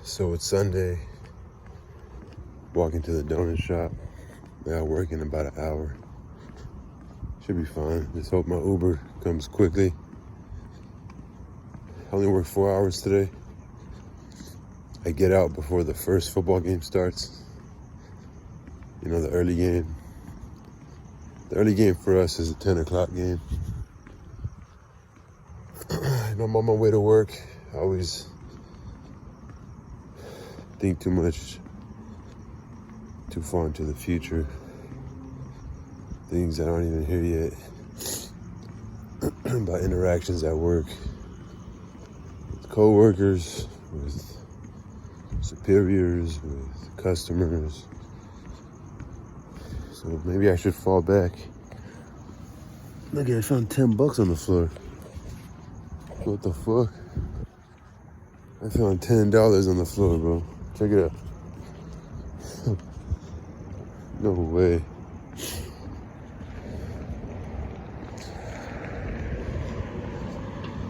So it's Sunday, walking to the donut shop. I got work in about an hour. Should be fine. Just hope my Uber comes quickly. I only work 4 hours today. I get out before the first football game starts. You know, the early game. The early game for us is a 10 o'clock game. And I'm on my way to work. I always think too much, too far into the future. Things that aren't even here yet. About interactions at work. With co-workers, with superiors, with customers. So maybe I should fall back. Look, I found $10 on the floor. What the fuck? I found $10 on the floor, bro. Check it out. No way.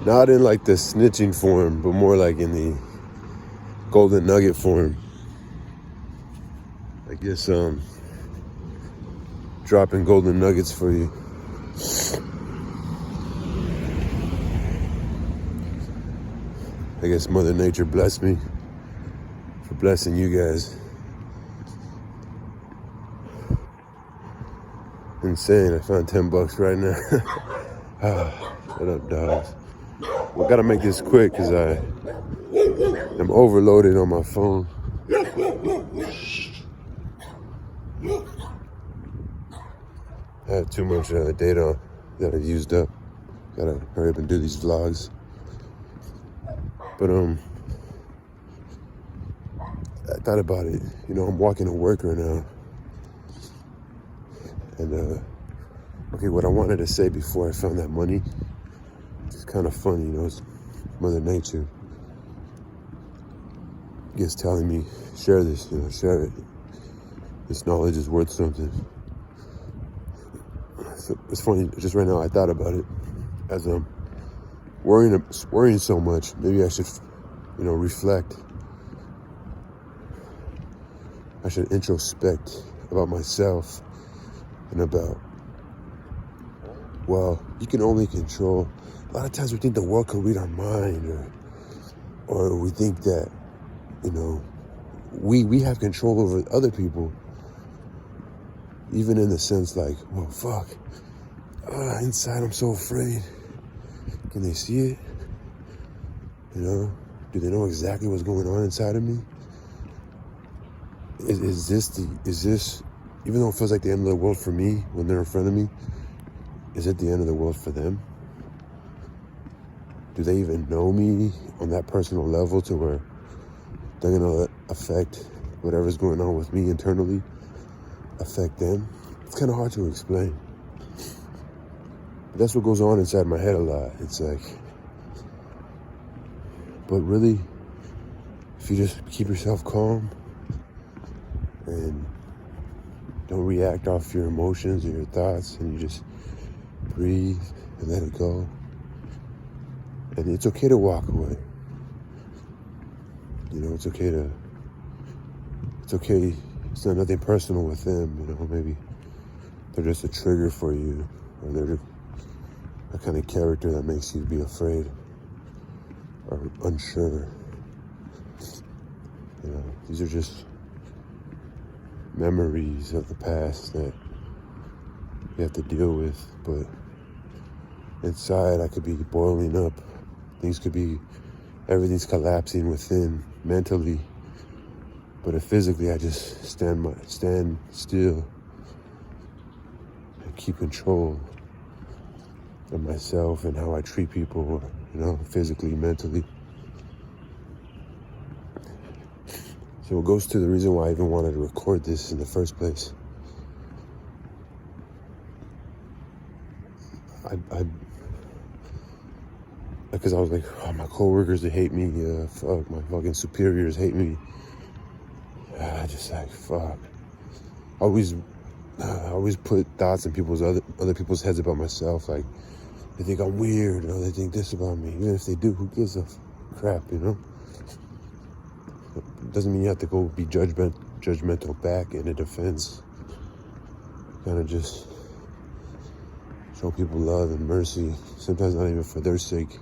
Not in like the snitching form, but more like in the golden nugget form. I guess dropping golden nuggets for you. I guess Mother Nature blessed me for blessing you guys. Insane, I found $10 right now. Shut up, dogs. We gotta make this quick because I am overloaded on my phone. I have too much data that I've used up. Gotta hurry up and do these vlogs. But I thought about it. You know, I'm walking to work right now. And okay, what I wanted to say before I found that money, it's kind of funny, you know, it's Mother Nature. I guess telling me, share this, you know, share it. This knowledge is worth something. So it's funny, just right now I thought about it. As I'm worrying so much, maybe I should, you know, reflect. I should introspect about myself and about, well, you can only control. A lot of times we think the world can read our mind, or we think that, you know, we have control over other people. Even in the sense like, well, fuck, inside I'm so afraid. Can they see it? You know, do they know exactly what's going on inside of me? Is this, even though it feels like the end of the world for me when they're in front of me, is it the end of the world for them? Do they even know me on that personal level to where they're gonna let affect whatever's going on with me internally affect them? It's kind of hard to explain. But that's what goes on inside my head a lot. It's like, but really, if you just keep yourself calm and don't react off your emotions or your thoughts, and you just breathe and let it go. And it's okay to walk away. You know, it's okay. It's not nothing personal with them. You know, maybe they're just a trigger for you, or they're a kind of character that makes you be afraid or unsure. You know, these are just memories of the past that you have to deal with. But inside, I could be boiling up. Everything's collapsing within mentally. But if physically, I just stand still and keep control of myself and how I treat people, you know, physically, mentally. So it goes to the reason why I even wanted to record this in the first place. Because I was like, oh, my coworkers, they hate me. Fuck, my fucking superiors hate me. Just like, fuck. I always put thoughts in other people's heads about myself. Like, they think I'm weird, or they think this about me. Even if they do, who gives a crap, you know? Doesn't mean you have to go be judgmental back in a defense. Kind of just show people love and mercy. Sometimes not even for their sake,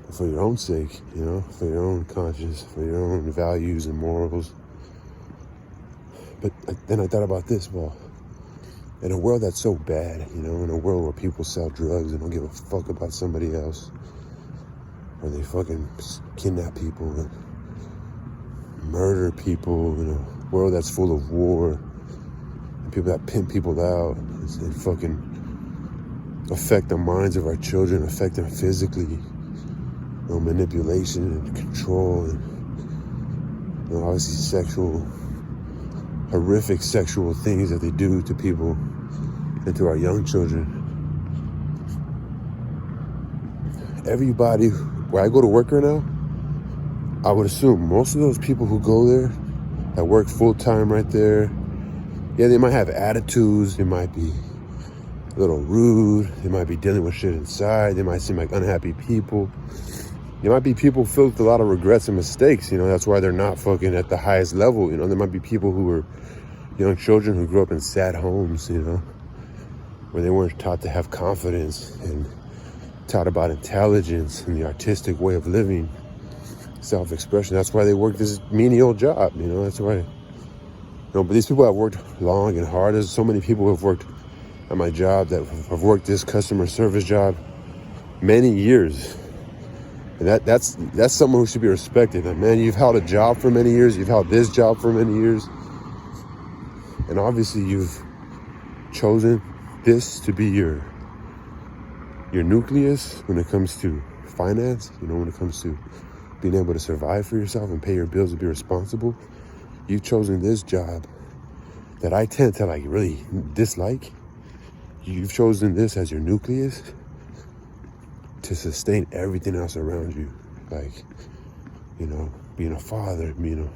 but for your own sake, you know, for your own conscience, for your own values and morals. But then I thought about this, well, in a world that's so bad, you know, in a world where people sell drugs and don't give a fuck about somebody else, or they fucking kidnap people and murder people, in a world that's full of war, and people that pimp people out, and fucking affect the minds of our children, affect them physically, you know, manipulation and control, and, you know, obviously horrific sexual things that they do to people and to our young children. Everybody, where I go to work right now, I would assume most of those people who go there, that work full time right there, yeah, they might have attitudes, they might be a little rude, they might be dealing with shit inside, they might seem like unhappy people. There might be people filled with a lot of regrets and mistakes, you know, that's why they're not fucking at the highest level, you know. There might be people who are young children who grew up in sad homes, you know, where they weren't taught to have confidence and taught about intelligence and the artistic way of living, self-expression. That's why they work this menial job, you know, that's why. You know, but these people have worked long and hard. There's so many people who have worked at my job that have worked this customer service job many years. And that's someone who should be respected. And man, you've held a job for many years. You've held this job for many years. And obviously you've chosen this to be your nucleus when it comes to finance, you know, when it comes to being able to survive for yourself and pay your bills and be responsible. You've chosen this job that I tend to like really dislike. You've chosen this as your nucleus to sustain everything else around you, like, you know, being a father, being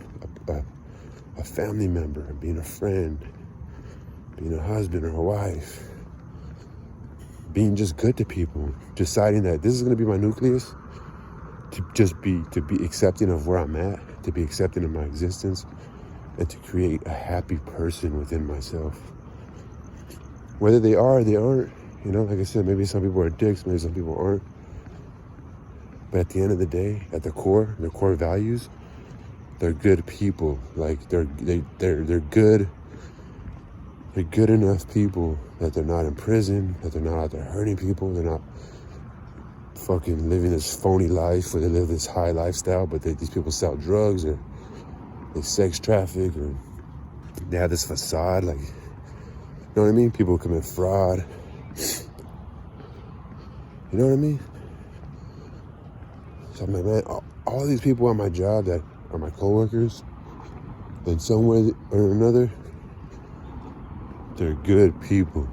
a family member, being a friend, being a husband or a wife, being just good to people, deciding that this is going to be my nucleus, to be accepting of where I'm at, to be accepting of my existence, and to create a happy person within myself. Whether they are or they aren't, you know, like I said, maybe some people are dicks, maybe some people aren't. But at the end of the day, at the core, their core values, they're good people. Like they're good. They're good enough people that they're not in prison, that they're not out there hurting people, they're not fucking living this phony life where they live this high lifestyle, but these people sell drugs or they sex traffic or they have this facade, like, you know what I mean? People commit fraud. You know what I mean? So I'm like, man, all these people on my job that are my coworkers, in some way or another, they're good people.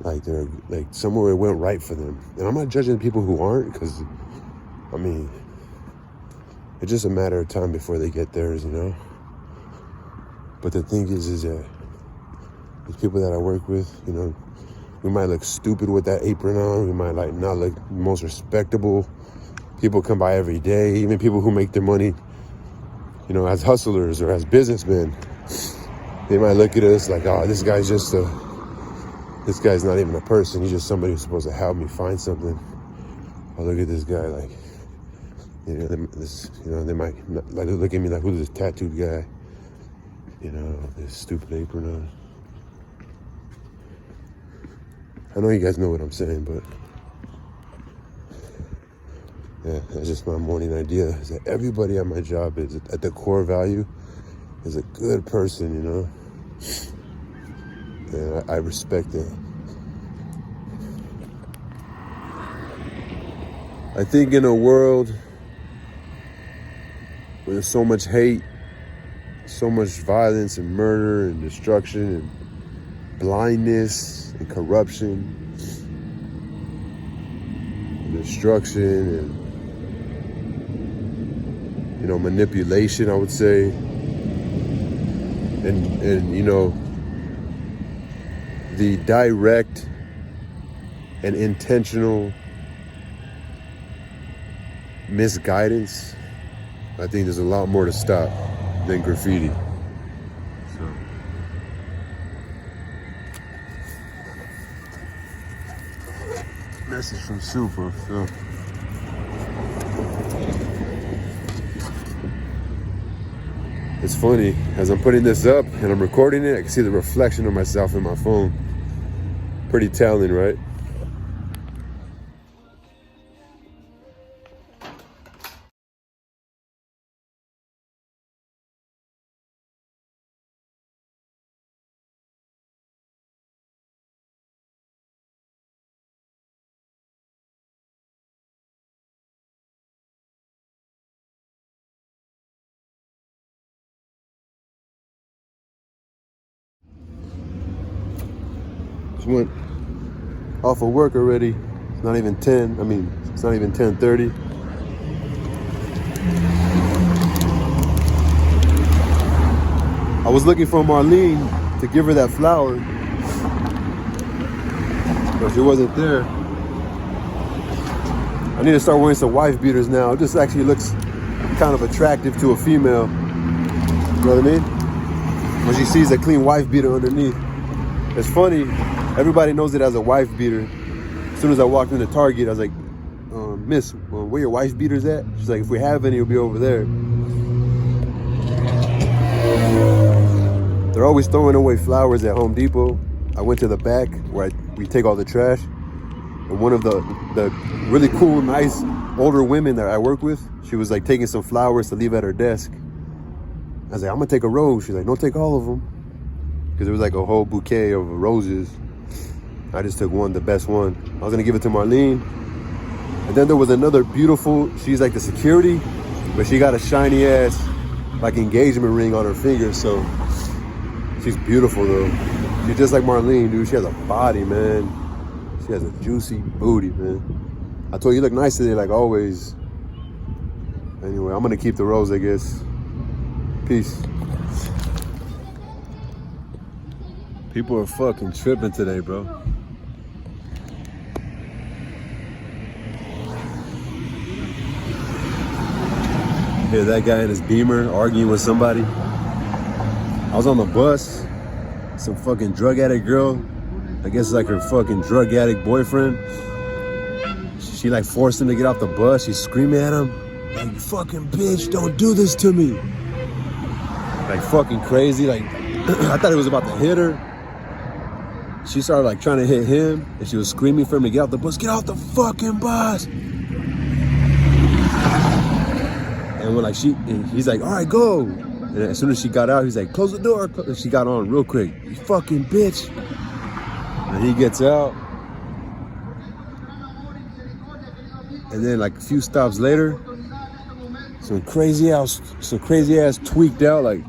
Like they're like somewhere it went right for them. And I'm not judging people who aren't, because I mean, it's just a matter of time before they get theirs, you know? But the thing is that these people that I work with, you know, we might look stupid with that apron on. We might like not look the most respectable. People come by every day, even people who make their money, you know, as hustlers or as businessmen. They might look at us like, oh, this guy's not even a person. He's just somebody who's supposed to help me find something. Oh, look at this guy, like, you know, they might like look at me like, who's this tattooed guy? You know, this stupid apron on. I know you guys know what I'm saying, but yeah, that's just my morning idea, is that everybody at my job is, at the core value, is a good person, you know? And I respect that. I think in a world where there's so much hate, so much violence and murder and destruction and blindness and corruption and destruction and, you know, manipulation, I would say, and you know, the direct and intentional misguidance I think there's a lot more to stop than graffiti. So. Message from Super. So. It's funny, as I'm putting this up and I'm recording it, I can see the reflection of myself in my phone. Pretty telling, right? Just went off of work already. It's not even 10. I mean, it's not even 10:30. I was looking for Marlene to give her that flower, but she wasn't there. I need to start wearing some wife beaters now. It just actually looks kind of attractive to a female. You know what I mean? When she sees a clean wife beater underneath. It's funny, everybody knows it as a wife beater. As soon as I walked into Target, I was like, Miss, where your wife beaters at? She's like, if we have any, it'll be over there. They're always throwing away flowers at Home Depot. I went to the back where we take all the trash. And one of the really cool, nice, older women that I work with, she was like taking some flowers to leave at her desk. I was like, I'm gonna take a rose. She's like, don't take all of them. Because there was like a whole bouquet of roses. I just took one, the best one. I was gonna give it to Marlene. And then there was another beautiful, she's like the security, but she got a shiny ass like engagement ring on her finger. So she's beautiful though. She's just like Marlene, dude. She has a body, man. She has a juicy booty, man. I told you, you look nice today, like always. Anyway, I'm gonna keep the rose, I guess. Peace. People are fucking tripping today, bro. Hear that guy in his Beamer arguing with somebody. I was on the bus. Some fucking drug addict girl. I guess it's like her fucking drug addict boyfriend. She like forced him to get off the bus. She's screaming at him. Like, you fucking bitch, don't do this to me. Like fucking crazy. Like, I thought he was about to hit her. She started like trying to hit him, and she was screaming for him to get off the bus. Get off the fucking bus! And when like he's like, all right, go. And as soon as she got out, he's like, close the door. And she got on real quick. You fucking bitch. And he gets out. And then like a few stops later, some crazy ass tweaked out, like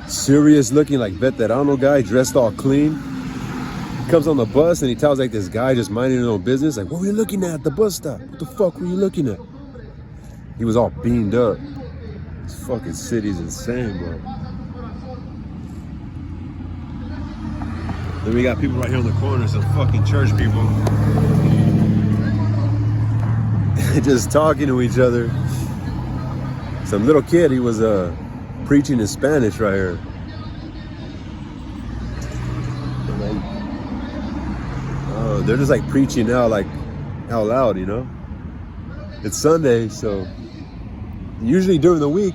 serious looking, like veterano guy dressed all clean. He comes on the bus and he tells like this guy just minding his own business, like, what were you looking at the bus stop? What the fuck were you looking at? He was all beamed up. This fucking city's insane, bro. Then we got people right here on the corner, some fucking church people. Just talking to each other. Some little kid, he was preaching in Spanish right here. They're just like preaching now, like out loud, you know? It's Sunday, so usually during the week,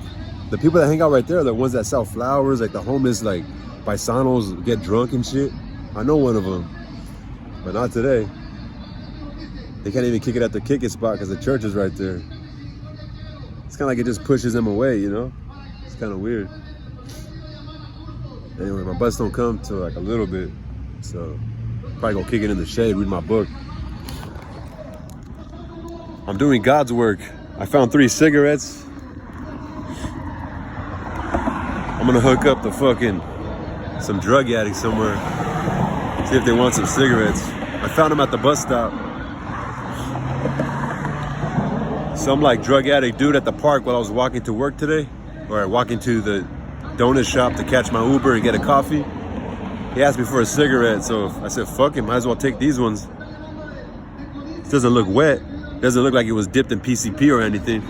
the people that hang out right there are the ones that sell flowers, like the homeless, like paisanos get drunk and shit. I know one of them, but not today. They can't even kick it at the kick it spot because the church is right there. It's kind of like it just pushes them away, you know? It's kind of weird. Anyway, my bus don't come till like a little bit, so probably gonna kick it in the shade, read my book. I'm doing God's work. I found 3 cigarettes. I'm gonna hook up the fucking some drug addict somewhere. See if they want some cigarettes. I found them at the bus stop. Some like drug addict dude at the park while I was walking to work today, or walking to the donut shop to catch my Uber and get a coffee. He asked me for a cigarette, so I said, fuck it, might as well take these ones. It doesn't look wet. It doesn't look like it was dipped in PCP or anything.